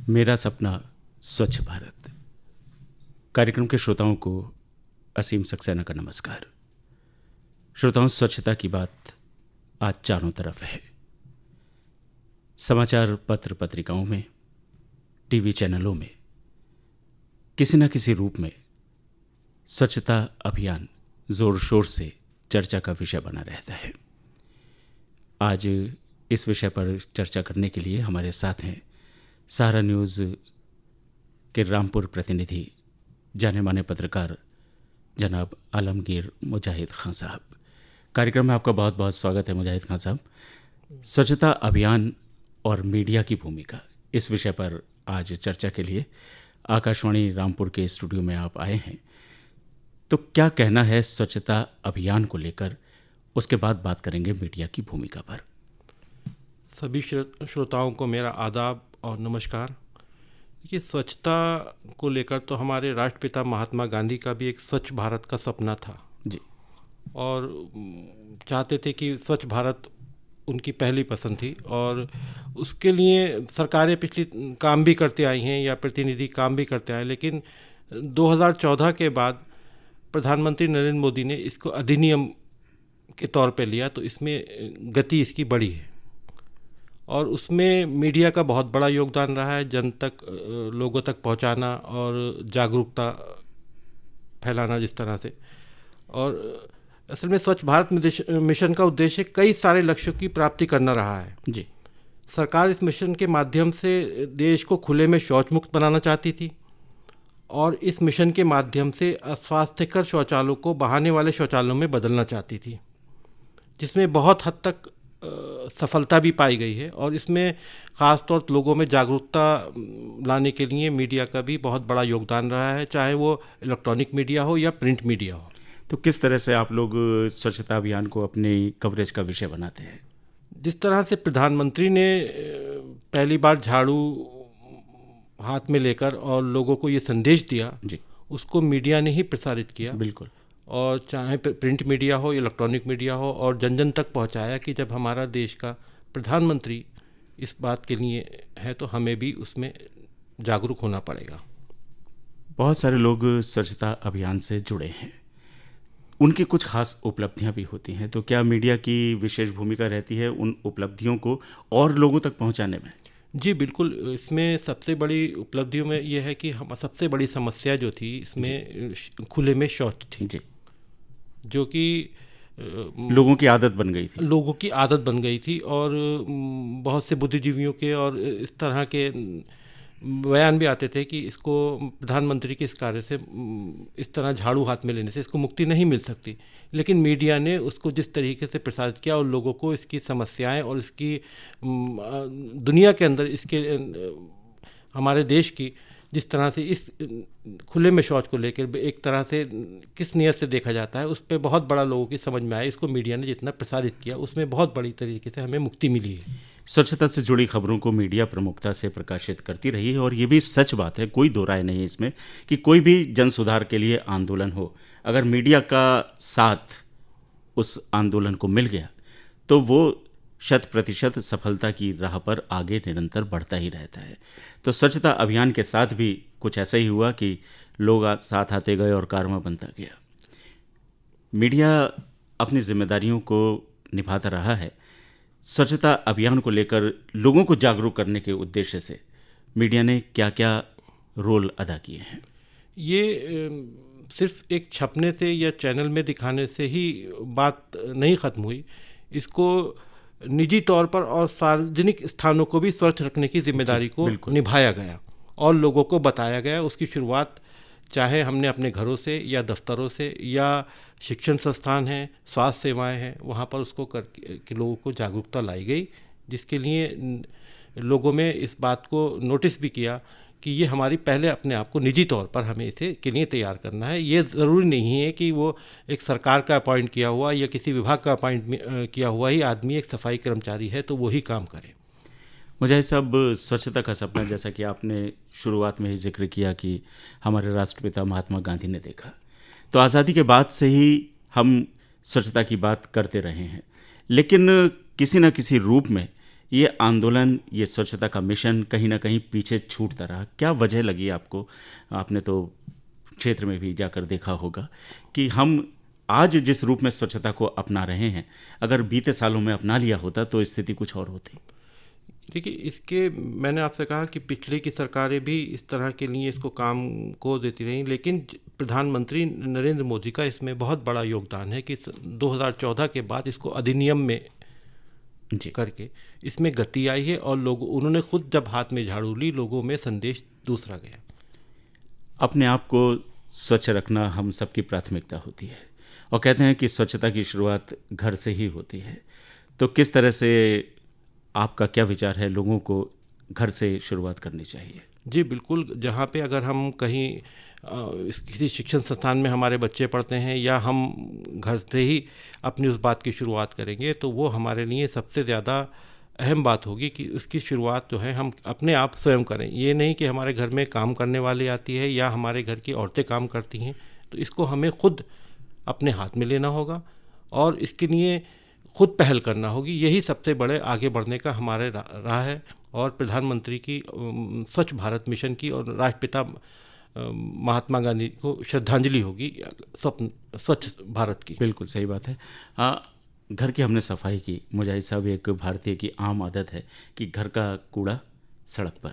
मेरा सपना स्वच्छ भारत कार्यक्रम के श्रोताओं को असीम सक्सेना का नमस्कार। श्रोताओं, स्वच्छता की बात आज चारों तरफ है। समाचार पत्र पत्रिकाओं में, टीवी चैनलों में किसी न किसी रूप में स्वच्छता अभियान जोर शोर से चर्चा का विषय बना रहता है। आज इस विषय पर चर्चा करने के लिए हमारे साथ हैं सहारा न्यूज़ के रामपुर प्रतिनिधि, जाने माने पत्रकार जनाब आलमगीर मुजाहिद खान साहब। कार्यक्रम में आपका बहुत बहुत स्वागत है मुजाहिद खान साहब। स्वच्छता अभियान और मीडिया की भूमिका, इस विषय पर आज चर्चा के लिए आकाशवाणी रामपुर के स्टूडियो में आप आए हैं। तो क्या कहना है स्वच्छता अभियान को लेकर, उसके बाद बात करेंगे मीडिया की भूमिका पर। सभी श्रोताओं को मेरा आदाब और नमस्कार। ये स्वच्छता को लेकर तो हमारे राष्ट्रपिता महात्मा गांधी का भी एक स्वच्छ भारत का सपना था जी, और चाहते थे कि स्वच्छ भारत उनकी पहली पसंद थी, और उसके लिए सरकारें पिछली काम भी करते आई हैं या प्रतिनिधि काम भी करते आए। लेकिन 2014 के बाद प्रधानमंत्री नरेंद्र मोदी ने इसको अधिनियम के तौर पे लिया, तो इसमें गति इसकी बढ़ी है और उसमें मीडिया का बहुत बड़ा योगदान रहा है। जन तक, लोगों तक पहुंचाना और जागरूकता फैलाना जिस तरह से। और असल में स्वच्छ भारत मिशन का उद्देश्य कई सारे लक्ष्यों की प्राप्ति करना रहा है जी। सरकार इस मिशन के माध्यम से देश को खुले में शौच मुक्त बनाना चाहती थी, और इस मिशन के माध्यम से अस्वास्थ्यकर शौचालयों को बहाने वाले शौचालयों में बदलना चाहती थी, जिसमें बहुत हद तक सफलता भी पाई गई है। और इसमें ख़ास तौर पर लोगों में जागरूकता लाने के लिए मीडिया का भी बहुत बड़ा योगदान रहा है, चाहे वो इलेक्ट्रॉनिक मीडिया हो या प्रिंट मीडिया हो। तो किस तरह से आप लोग स्वच्छता अभियान को अपनी कवरेज का विषय बनाते हैं? जिस तरह से प्रधानमंत्री ने पहली बार झाड़ू हाथ में लेकर और लोगों को ये संदेश दिया जी, उसको मीडिया ने ही प्रसारित किया। बिल्कुल। और चाहे प्रिंट मीडिया हो, इलेक्ट्रॉनिक मीडिया हो, और जन जन तक पहुंचाया कि जब हमारा देश का प्रधानमंत्री इस बात के लिए है तो हमें भी उसमें जागरूक होना पड़ेगा। बहुत सारे लोग स्वच्छता अभियान से जुड़े हैं, उनकी कुछ खास उपलब्धियां भी होती हैं, तो क्या मीडिया की विशेष भूमिका रहती है उन उपलब्धियों को और लोगों तक पहुंचाने में? जी बिल्कुल। इसमें सबसे बड़ी उपलब्धियों में यह है कि हम सबसे बड़ी समस्या जो थी इसमें खुले में शौच थी जी, जो कि लोगों की आदत बन गई थी। और बहुत से बुद्धिजीवियों के और इस तरह के बयान भी आते थे कि इसको प्रधानमंत्री के इस कार्य से, इस तरह झाड़ू हाथ में लेने से इसको मुक्ति नहीं मिल सकती। लेकिन मीडिया ने उसको जिस तरीके से प्रसारित किया और लोगों को इसकी समस्याएं और इसकी दुनिया के अंदर इसके हमारे देश की जिस तरह से इस खुले में शौच को लेकर एक तरह से किस नियत से देखा जाता है, उस पर बहुत बड़ा लोगों की समझ में आया। इसको मीडिया ने जितना प्रसारित किया उसमें बहुत बड़ी तरीके से हमें मुक्ति मिली है। स्वच्छता से जुड़ी खबरों को मीडिया प्रमुखता से प्रकाशित करती रही है, और ये भी सच बात है, कोई दो राय नहीं इसमें, कि कोई भी जन सुधार के लिए आंदोलन हो, अगर मीडिया का साथ उस आंदोलन को मिल गया तो वो 100% सफलता की राह पर आगे निरंतर बढ़ता ही रहता है। तो स्वच्छता अभियान के साथ भी कुछ ऐसा ही हुआ कि लोग साथ आते गए और कारवां बनता गया। मीडिया अपनी जिम्मेदारियों को निभाता रहा है। स्वच्छता अभियान को लेकर लोगों को जागरूक करने के उद्देश्य से मीडिया ने क्या क्या रोल अदा किए हैं? ये सिर्फ एक छपने से या चैनल में दिखाने से ही बात नहीं ख़त्म हुई। इसको निजी तौर पर और सार्वजनिक स्थानों को भी स्वच्छ रखने की जिम्मेदारी को निभाया गया और लोगों को बताया गया। उसकी शुरुआत चाहे हमने अपने घरों से या दफ्तरों से या शिक्षण संस्थान हैं, स्वास्थ्य सेवाएं हैं, वहाँ पर उसको करके लोगों को जागरूकता लाई गई, जिसके लिए लोगों में इस बात को नोटिस भी किया कि ये हमारी पहले अपने आप को निजी तौर पर हमें इसे के लिए तैयार करना है। ये ज़रूरी नहीं है कि वो एक सरकार का अपॉइंट किया हुआ या किसी विभाग का अपॉइंट किया हुआ ही आदमी एक सफाई कर्मचारी है तो वही काम करे। मुझे सब स्वच्छता का सपना, जैसा कि आपने शुरुआत में ही जिक्र किया कि हमारे राष्ट्रपिता महात्मा गांधी ने देखा, तो आज़ादी के बाद से ही हम स्वच्छता की बात करते रहे हैं, लेकिन किसी न किसी रूप में ये आंदोलन, ये स्वच्छता का मिशन कहीं ना कहीं पीछे छूटता रहा, क्या वजह लगी आपको? आपने तो क्षेत्र में भी जाकर देखा होगा कि हम आज जिस रूप में स्वच्छता को अपना रहे हैं, अगर बीते सालों में अपना लिया होता तो स्थिति कुछ और होती। देखिए, इसके मैंने आपसे कहा कि पिछले की सरकारें भी इस तरह के लिए इसको काम को देती रहीं, लेकिन प्रधानमंत्री नरेंद्र मोदी का इसमें बहुत बड़ा योगदान है कि 2014 के बाद इसको अधिनियम में करके इसमें गति आई है और लोग उन्होंने खुद जब हाथ में झाड़ू ली, लोगों में संदेश दूसरा गया। अपने आप को स्वच्छ रखना हम सबकी प्राथमिकता होती है और कहते हैं कि स्वच्छता की शुरुआत घर से ही होती है। तो किस तरह से आपका क्या विचार है, लोगों को घर से शुरुआत करनी चाहिए? जी बिल्कुल, जहाँ पे अगर हम कहीं किसी शिक्षण संस्थान में हमारे बच्चे पढ़ते हैं या हम घर से ही अपनी उस बात की शुरुआत करेंगे तो वो हमारे लिए सबसे ज़्यादा अहम बात होगी कि उसकी शुरुआत जो है हम अपने आप स्वयं करें। ये नहीं कि हमारे घर में काम करने वाली आती है या हमारे घर की औरतें काम करती हैं, तो इसको हमें खुद अपने हाथ में लेना होगा और इसके लिए खुद पहल करना होगी। यही सबसे बड़े आगे बढ़ने का हमारे राह है और प्रधानमंत्री की स्वच्छ भारत मिशन की और राष्ट्रपिता महात्मा गांधी को श्रद्धांजलि होगी स्वच्छ भारत की। बिल्कुल सही बात है। घर की हमने सफाई की, मुजाहिद साहब, एक भारतीय की आम आदत है कि घर का कूड़ा सड़क पर,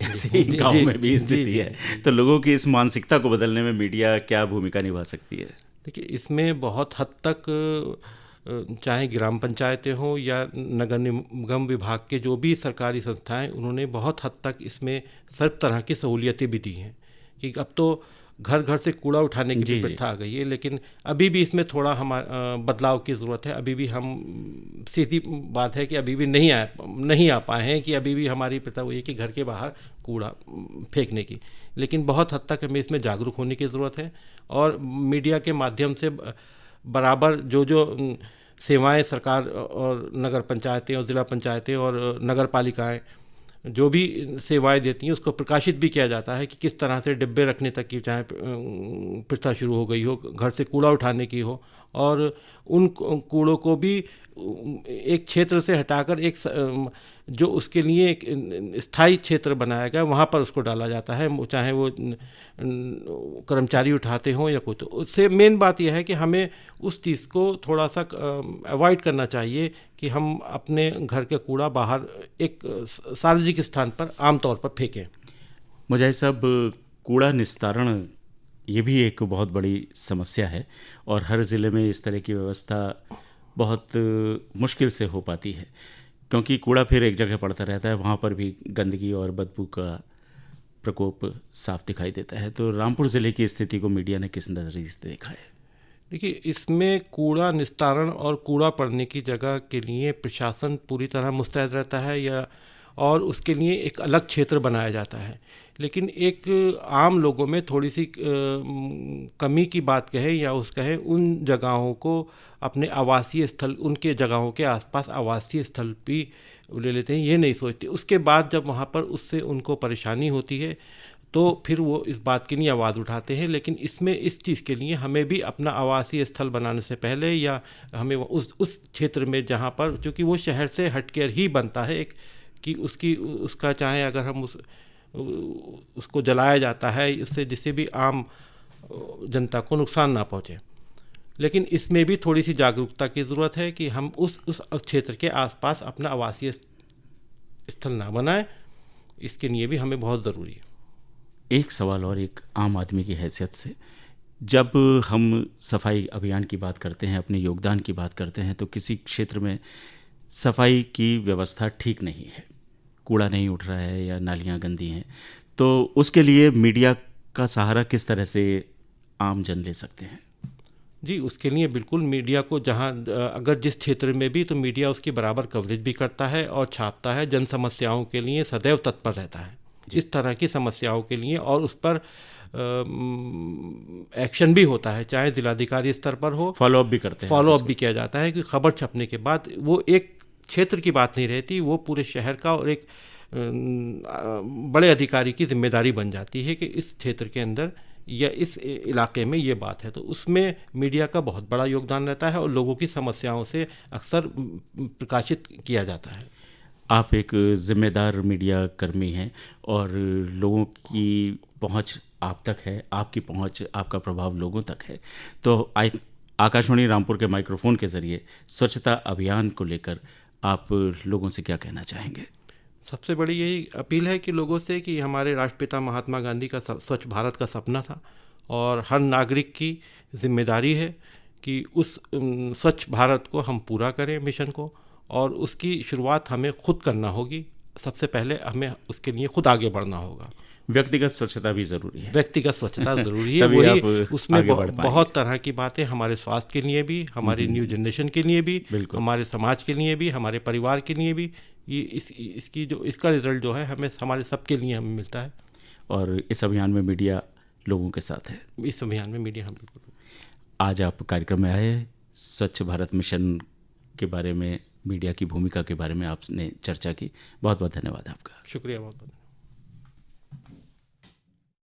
ऐसे ही गाँव में भी स्थिति है। तो लोगों की इस मानसिकता को बदलने में मीडिया क्या भूमिका निभा सकती है? देखिए, इसमें बहुत हद तक चाहे ग्राम पंचायतें हों या नगर निगम विभाग के जो भी सरकारी संस्थाएं, उन्होंने बहुत हद तक इसमें सब तरह की सहूलियतें भी दी हैं कि अब तो घर घर से कूड़ा उठाने की प्रथा आ गई है, लेकिन अभी भी इसमें थोड़ा बदलाव की ज़रूरत है। अभी भी हम, सीधी बात है कि अभी भी नहीं आ पाए हैं कि अभी भी हमारी प्रथा वही है कि घर के बाहर कूड़ा फेंकने की, लेकिन बहुत हद तक हमें इसमें जागरूक होने की ज़रूरत है और मीडिया के माध्यम से बराबर जो सेवाएं सरकार और नगर पंचायतें और ज़िला पंचायतें और नगर पालिकाएँ जो भी सेवाएं देती हैं उसको प्रकाशित भी किया जाता है कि किस तरह से डिब्बे रखने तक की चाहे प्रथा शुरू हो गई हो, घर से कूड़ा उठाने की हो, और उन कूड़ों को भी एक क्षेत्र से हटाकर एक जो उसके लिए एक स्थायी क्षेत्र बनाया गया वहाँ पर उसको डाला जाता है, चाहे वो कर्मचारी उठाते हों या कुछ। तो उससे मेन बात यह है कि हमें उस चीज़ को थोड़ा सा अवॉइड करना चाहिए कि हम अपने घर के कूड़ा बाहर एक सार्वजनिक स्थान पर आमतौर पर फेंकें। मुझे सब कूड़ा निस्तारण ये भी एक बहुत बड़ी समस्या है और हर ज़िले में इस तरह की व्यवस्था बहुत मुश्किल से हो पाती है, क्योंकि कूड़ा फिर एक जगह पड़ता रहता है, वहाँ पर भी गंदगी और बदबू का प्रकोप साफ दिखाई देता है। तो रामपुर ज़िले की स्थिति को मीडिया ने किस नज़रिए से देखा है? देखिए, इसमें कूड़ा निस्तारण और कूड़ा पड़ने की जगह के लिए प्रशासन पूरी तरह मुस्तैद रहता है और उसके लिए एक अलग क्षेत्र बनाया जाता है, लेकिन एक आम लोगों में थोड़ी सी कमी की बात कहें या उन जगहों को अपने आवासीय स्थल, उनके जगहों के आसपास आवासीय स्थल भी ले लेते हैं, ये नहीं सोचते। उसके बाद जब वहाँ पर उससे उनको परेशानी होती है तो फिर वो इस बात की नहीं आवाज़ उठाते हैं। लेकिन इसमें इस चीज़ के लिए हमें भी अपना आवासीय स्थल बनाने से पहले या हमें उस क्षेत्र में जहाँ पर, चूँकि वो शहर से हटकर ही बनता है, एक कि उसका चाहे अगर हम उसको जलाया जाता है इससे जिससे भी आम जनता को नुकसान ना पहुँचे, लेकिन इसमें भी थोड़ी सी जागरूकता की ज़रूरत है कि हम उस क्षेत्र के आसपास अपना आवासीय स्थल ना बनाएं। इसके लिए भी हमें बहुत ज़रूरी है। एक सवाल और, एक आम आदमी की हैसियत से, जब हम सफाई अभियान की बात करते हैं, अपने योगदान की बात करते हैं, तो किसी क्षेत्र में सफाई की व्यवस्था ठीक नहीं है, कूड़ा नहीं उठ रहा है या नालियाँ गंदी हैं, तो उसके लिए मीडिया का सहारा किस तरह से आम जन ले सकते हैं? जी, उसके लिए बिल्कुल मीडिया को जहाँ अगर जिस क्षेत्र में भी, तो मीडिया उसकी बराबर कवरेज भी करता है और छापता है, जन समस्याओं के लिए सदैव तत्पर रहता है इस तरह की समस्याओं के लिए, और उस पर एक्शन भी होता है, चाहे जिलाधिकारी स्तर पर हो, फॉलोअप भी करते हैं, फॉलोअप भी किया जाता है कि खबर छपने के बाद वो एक क्षेत्र की बात नहीं रहती, वो पूरे शहर का और एक बड़े अधिकारी की जिम्मेदारी बन जाती है कि इस क्षेत्र के अंदर या इस इलाके में ये बात है। तो उसमें मीडिया का बहुत बड़ा योगदान रहता है और लोगों की समस्याओं से अक्सर प्रकाशित किया जाता है। आप एक जिम्मेदार मीडिया कर्मी हैं और लोगों की पहुंच आप तक है, आपकी पहुंच, आपका प्रभाव लोगों तक है। तो आकाशवाणी रामपुर के माइक्रोफोन के ज़रिए स्वच्छता अभियान को लेकर आप लोगों से क्या कहना चाहेंगे? सबसे बड़ी यही अपील है कि लोगों से कि हमारे राष्ट्रपिता महात्मा गांधी का स्वच्छ भारत का सपना था और हर नागरिक की जिम्मेदारी है कि उस स्वच्छ भारत को हम पूरा करें, मिशन को, और उसकी शुरुआत हमें खुद करना होगी। सबसे पहले हमें उसके लिए खुद आगे बढ़ना होगा। व्यक्तिगत स्वच्छता भी ज़रूरी है। व्यक्तिगत स्वच्छता ज़रूरी है, वही उसमें बहुत तरह की बातें हमारे स्वास्थ्य के लिए भी, हमारी न्यू जनरेशन के लिए भी, हमारे समाज के लिए भी, हमारे परिवार के लिए भी, ये इसका रिजल्ट जो है हमें हमारे सबके लिए हमें मिलता है। और इस अभियान में मीडिया लोगों के साथ है। इस अभियान में मीडिया हम बिल्कुल। आज आप कार्यक्रम में आए, स्वच्छ भारत मिशन के बारे में, मीडिया की भूमिका के बारे में आपने चर्चा की। बहुत बहुत धन्यवाद आपका। शुक्रिया बहुत बहुत।